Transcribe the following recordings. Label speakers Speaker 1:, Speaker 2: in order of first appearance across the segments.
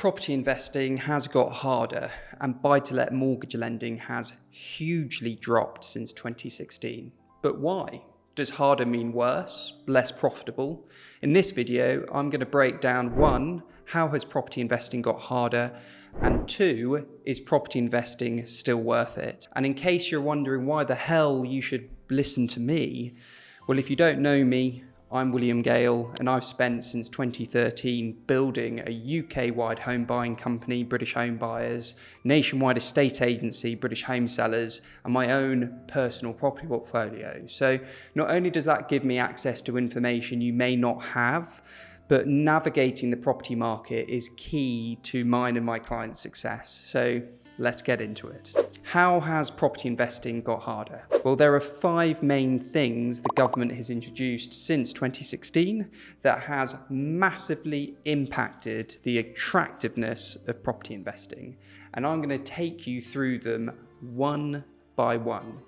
Speaker 1: Property investing has got harder and buy-to-let mortgage lending has hugely dropped since 2016. But why? Does harder mean worse, less profitable? In this video, I'm going to break down 1, how has property investing got harder? And 2, is property investing still worth it? And in case you're wondering why the hell you should listen to me, well, if you don't know me, I'm Gale, and I've spent since 2013 building a UK-wide home buying company, British Home Buyers, nationwide estate agency, British Home Sellers, and my own personal property portfolio. So not only does that give me access to information you may not have, but navigating the property market is key to mine and my clients' success. So let's get into it. How has property investing got harder? Well, there are 5 main things the government has introduced since 2016 that has massively impacted the attractiveness of property investing. And I'm going to take you through them one by one.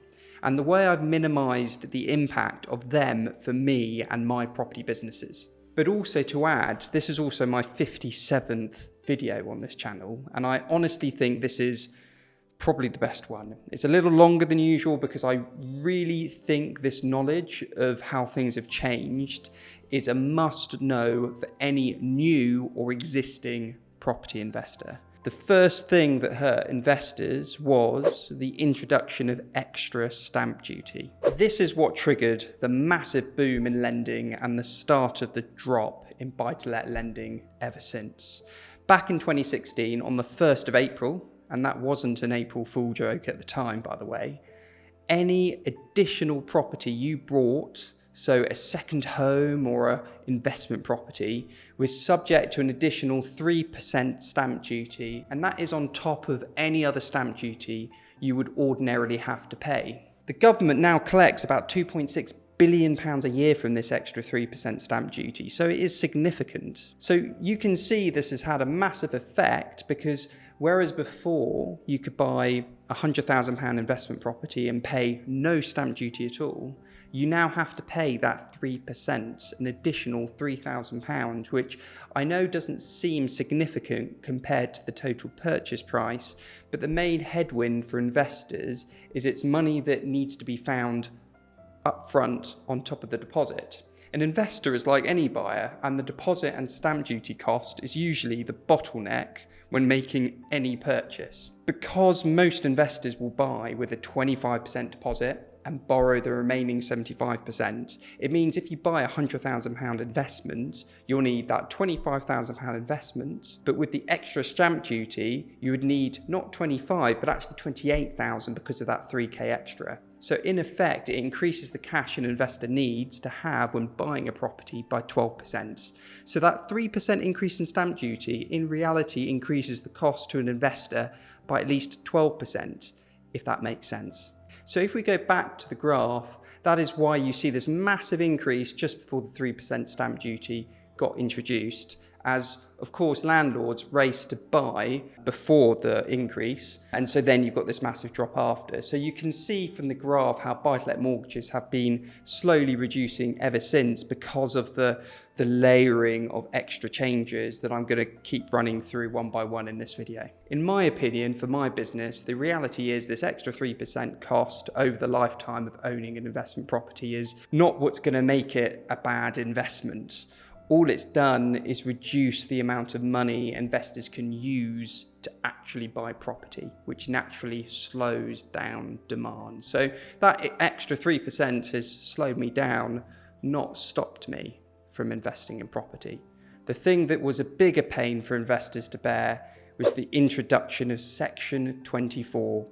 Speaker 1: And the way I've minimized the impact of them for me and my property businesses. But also to add, this is also my 57th video on this channel, and I honestly think this is probably the best one. It's a little longer than usual because I really think this knowledge of how things have changed is a must know for any new or existing property investor. The first thing that hurt investors was the introduction of extra stamp duty. This is what triggered the massive boom in lending and the start of the drop in buy-to-let lending ever since. Back in 2016, on the 1st of April, and that wasn't an April Fool joke at the time, by the way, any additional property you bought, so a second home or an investment property, was subject to an additional 3% stamp duty, and that is on top of any other stamp duty you would ordinarily have to pay. The government now collects about £2.6 billion a year from this extra 3% stamp duty, so it is significant. So you can see this has had a massive effect because whereas before you could buy a £100,000 investment property and pay no stamp duty at all, you now have to pay that 3%, an additional £3,000, which I know doesn't seem significant compared to the total purchase price, but the main headwind for investors is it's money that needs to be found upfront on top of the deposit. An investor is like any buyer, and the deposit and stamp duty cost is usually the bottleneck when making any purchase. Because most investors will buy with a 25% deposit and borrow the remaining 75%, it means if you buy a £100,000 investment, you'll need that £25,000 investment, but with the extra stamp duty, you would need not 25, but actually 28,000 because of that 3k extra. So in effect, it increases the cash an investor needs to have when buying a property by 12%. So that 3% increase in stamp duty in reality increases the cost to an investor by at least 12%, if that makes sense. So if we go back to the graph, that is why you see this massive increase just before the 3% stamp duty got introduced, as of course landlords race to buy before the increase, and so then you've got this massive drop after. So you can see from the graph how buy-to-let mortgages have been slowly reducing ever since because of the layering of extra changes that I'm going to keep running through one by one in this video. In my opinion, for my business, the reality is this extra 3% cost over the lifetime of owning an investment property is not what's going to make it a bad investment. All it's done is reduce the amount of money investors can use to actually buy property, which naturally slows down demand. So that extra 3% has slowed me down, not stopped me from investing in property. The thing that was a bigger pain for investors to bear was the introduction of Section 24.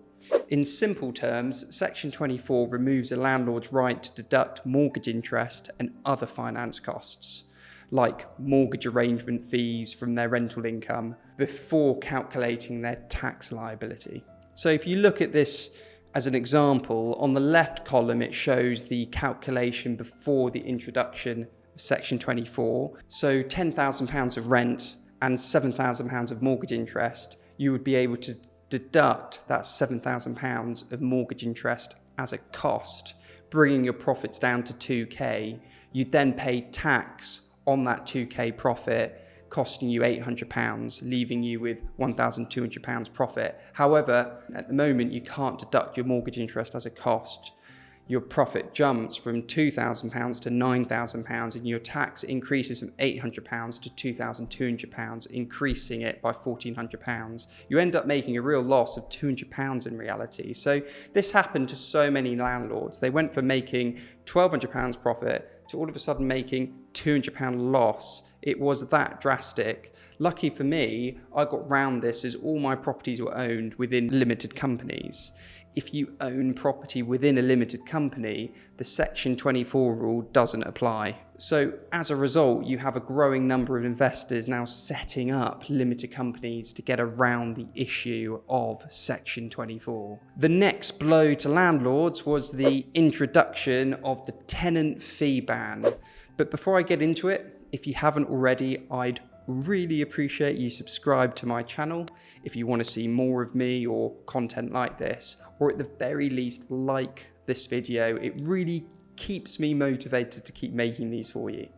Speaker 1: In simple terms, Section 24 removes a landlord's right to deduct mortgage interest and other finance costs, like mortgage arrangement fees from their rental income, before calculating their tax liability. So if you look at this as an example, on the left column it shows the calculation before the introduction of Section 24. So £10,000 of rent and £7,000 of mortgage interest, you would be able to deduct that £7,000 of mortgage interest as a cost, bringing your profits down to 2k. You'd then pay tax on that 2k profit, costing you £800, leaving you with £1,200 profit. However, at the moment, you can't deduct your mortgage interest as a cost. Your profit jumps from £2,000 to £9,000 and your tax increases from £800 to £2,200, increasing it by £1,400. You end up making a real loss of £200 in reality. So this happened to so many landlords. They went from making £1,200 profit to all of a sudden making £200 loss. It was that drastic. Lucky for me, I got round this as all my properties were owned within limited companies. If you own property within a limited company, the Section 24 rule doesn't apply. So as a result, you have a growing number of investors now setting up limited companies to get around the issue of Section 24. The next blow to landlords was the introduction of the Tenant Fee Ban. But before I get into it, if you haven't already, I'd really appreciate you subscribe to my channel if you want to see more of me or content like this, or at the very least like this video. It really keeps me motivated to keep making these for you.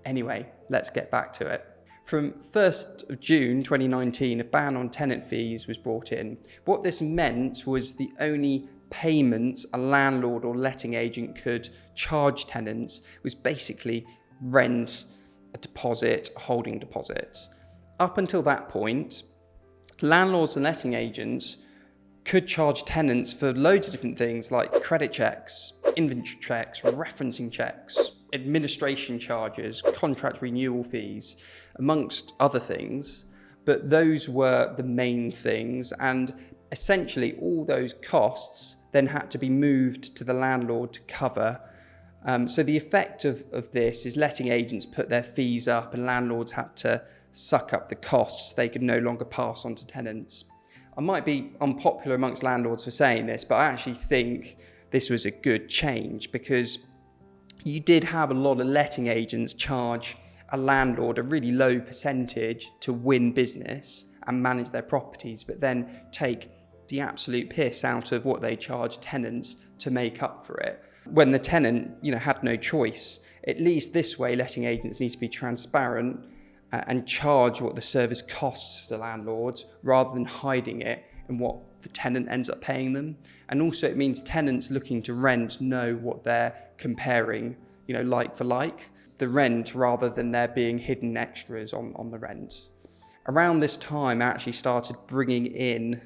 Speaker 1: Anyway, let's get back to it. From 1st of June 2019, a ban on tenant fees was brought in. What this meant was the only payments a landlord or letting agent could charge tenants was basically rent, a deposit, a holding deposit. Up until that point, landlords and letting agents could charge tenants for loads of different things like credit checks, inventory checks, referencing checks, administration charges, contract renewal fees, amongst other things. But those were the main things, and essentially all those costs then had to be moved to the landlord to cover. So the effect of this is letting agents put their fees up and landlords had to suck up the costs they could no longer pass on to tenants. I might be unpopular amongst landlords for saying this, but I actually think this was a good change because you did have a lot of letting agents charge a landlord a really low percentage to win business and manage their properties, but then take the absolute piss out of what they charge tenants to make up for it, when the tenant, had no choice. At least this way, letting agents need to be transparent and charge what the service costs the landlords rather than hiding it in what the tenant ends up paying them. And also it means tenants looking to rent know what they're comparing, like for like, the rent rather than there being hidden extras on the rent. Around this time, I actually started bringing in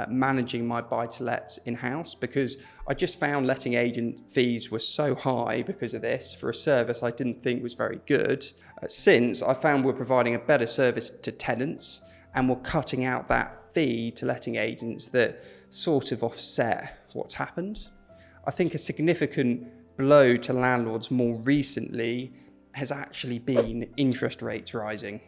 Speaker 1: managing my buy-to-lets in-house because I just found letting agent fees were so high because of this for a service I didn't think was very good. Since I found we're providing a better service to tenants and we're cutting out that fee to letting agents that sort of offset what's happened. I think a significant blow to landlords more recently has actually been interest rates rising.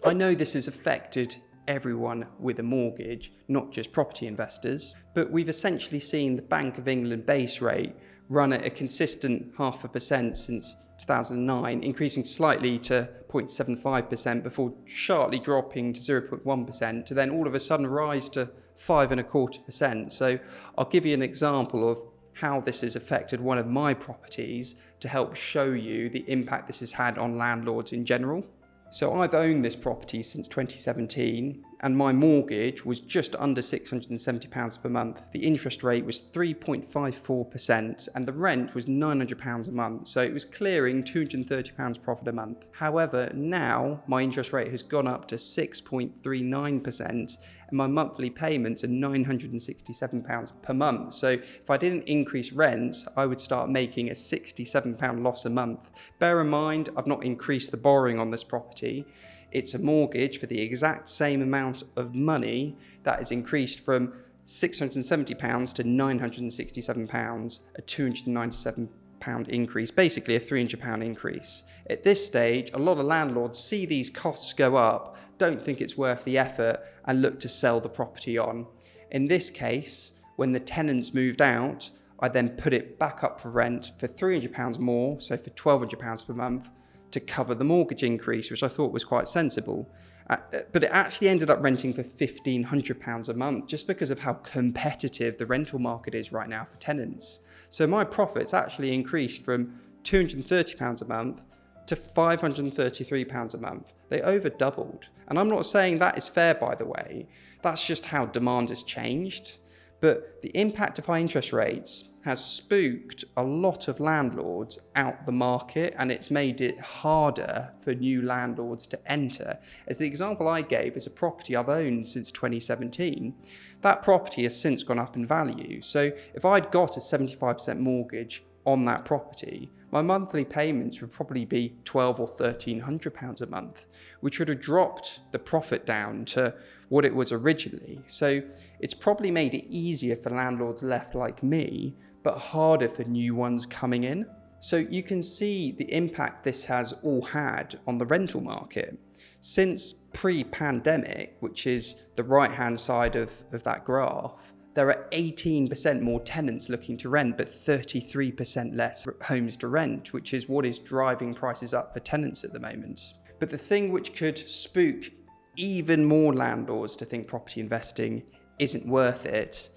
Speaker 1: I know this has affected everyone with a mortgage, not just property investors, but we've essentially seen the Bank of England base rate run at a consistent 0.5% since 2009, increasing slightly to 0.75% before sharply dropping to 0.1% to then all of a sudden rise to 5.25%. So I'll give you an example of how this has affected one of my properties to help show you the impact this has had on landlords in general. So I've owned this property since 2017 and my mortgage was just under £670 per month. The interest rate was 3.54% and the rent was £900 a month. So it was clearing £230 profit a month. However, now my interest rate has gone up to 6.39% and my monthly payments are £967 per month. So if I didn't increase rent, I would start making a £67 loss a month. Bear in mind, I've not increased the borrowing on this property. It's a mortgage for the exact same amount of money that is increased from £670 to £967, a £297 increase, basically a £300 increase. At this stage, a lot of landlords see these costs go up, don't think it's worth the effort and look to sell the property on. In this case, when the tenants moved out, I then put it back up for rent for £300 more, so for £1,200 per month, to cover the mortgage increase, which I thought was quite sensible. But it actually ended up renting for £1,500 a month just because of how competitive the rental market is right now for tenants. So my profits actually increased from £230 a month to £533 a month. They over doubled. And I'm not saying that is fair, by the way. That's just how demand has changed. But the impact of high interest rates has spooked a lot of landlords out the market, and it's made it harder for new landlords to enter. As the example I gave is a property I've owned since 2017. That property has since gone up in value. So if I'd got a 75% mortgage on that property, my monthly payments would probably be £1,200 or £1,300 a month, which would have dropped the profit down to what it was originally. So it's probably made it easier for landlords left like me, but harder for new ones coming in. So you can see the impact this has all had on the rental market. Since pre-pandemic, which is the right-hand side of that graph, there are 18% more tenants looking to rent, but 33% less homes to rent, which is what is driving prices up for tenants at the moment. But the thing which could spook even more landlords to think property investing isn't worth it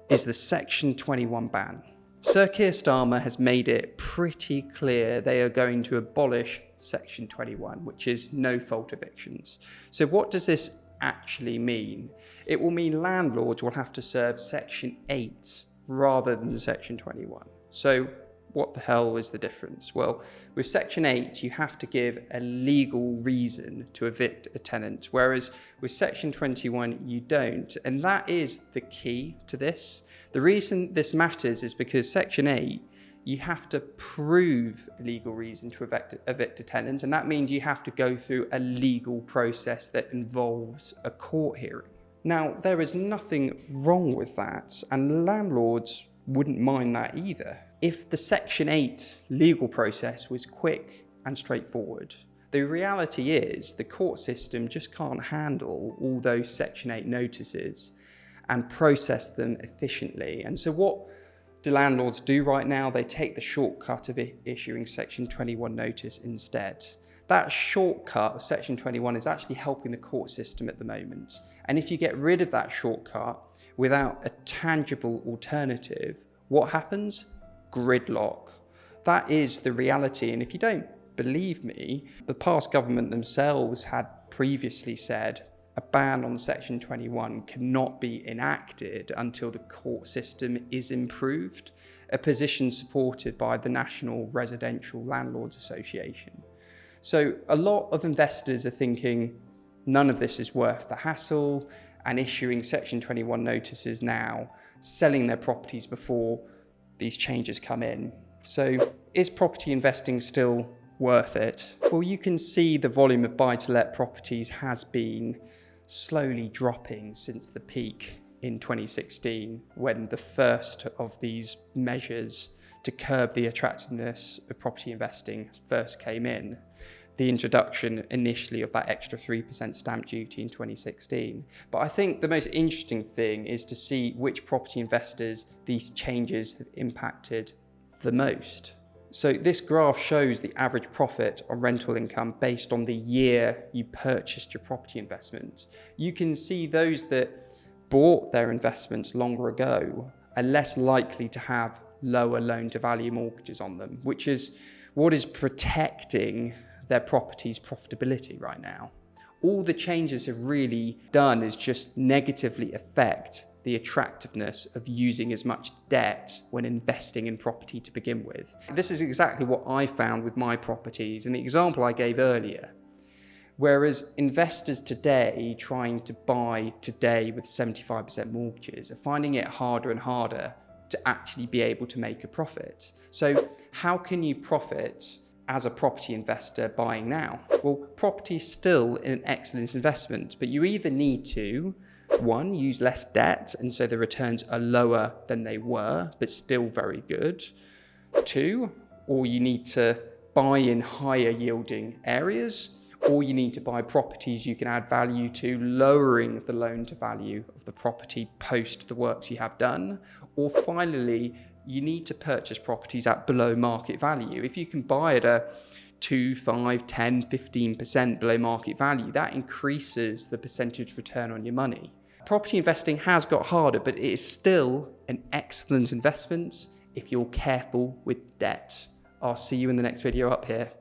Speaker 1: is the Section 21 ban. Sir Keir Starmer has made it pretty clear they are going to abolish Section 21, which is no-fault evictions. So what does this actually mean? It will mean landlords will have to serve Section 8 rather than Section 21. So what the hell is the difference? Well, with Section 8, you have to give a legal reason to evict a tenant, whereas with Section 21, you don't. And that is the key to this. The reason this matters is because Section 8, you have to prove a legal reason to evict a tenant, and that means you have to go through a legal process that involves a court hearing. Now, there is nothing wrong with that, and landlords wouldn't mind that either if the Section 8 legal process was quick and straightforward. The reality is the court system just can't handle all those Section 8 notices and process them efficiently. And so what do landlords do right now? They take the shortcut of issuing Section 21 notice instead. That shortcut of Section 21 is actually helping the court system at the moment. And if you get rid of that shortcut without a tangible alternative, what happens? Gridlock. That is the reality. And if you don't believe me, the past government themselves had previously said a ban on Section 21 cannot be enacted until the court system is improved, a position supported by the National Residential Landlords Association. So a lot of investors are thinking none of this is worth the hassle and issuing Section 21 notices now, selling their properties before these changes come in. So is property investing still worth it? Well, you can see the volume of buy-to-let properties has been slowly dropping since the peak in 2016, when the first of these measures to curb the attractiveness of property investing first came in. The introduction initially of that extra 3% stamp duty in 2016. But I think the most interesting thing is to see which property investors these changes have impacted the most. So this graph shows the average profit on rental income based on the year you purchased your property investment. You can see those that bought their investments longer ago are less likely to have lower loan-to-value mortgages on them, which is what is protecting their property's profitability right now. All the changes have really done is just negatively affect the attractiveness of using as much debt when investing in property to begin with. This is exactly what I found with my properties in the example I gave earlier. Whereas investors today trying to buy today with 75% mortgages are finding it harder and harder to actually be able to make a profit. So how can you profit as a property investor buying now? Well, property is still an excellent investment, but you either need to, one, use less debt, and so the returns are lower than they were, but still very good. Two, or you need to buy in higher yielding areas, or you need to buy properties you can add value to, lowering the loan to value of the property post the works you have done. Or finally, you need to purchase properties at below market value. If you can buy at a 2, 5, 10, 15% below market value, that increases the percentage return on your money. Property investing has got harder, but it is still an excellent investment if you're careful with debt. I'll see you in the next video up here.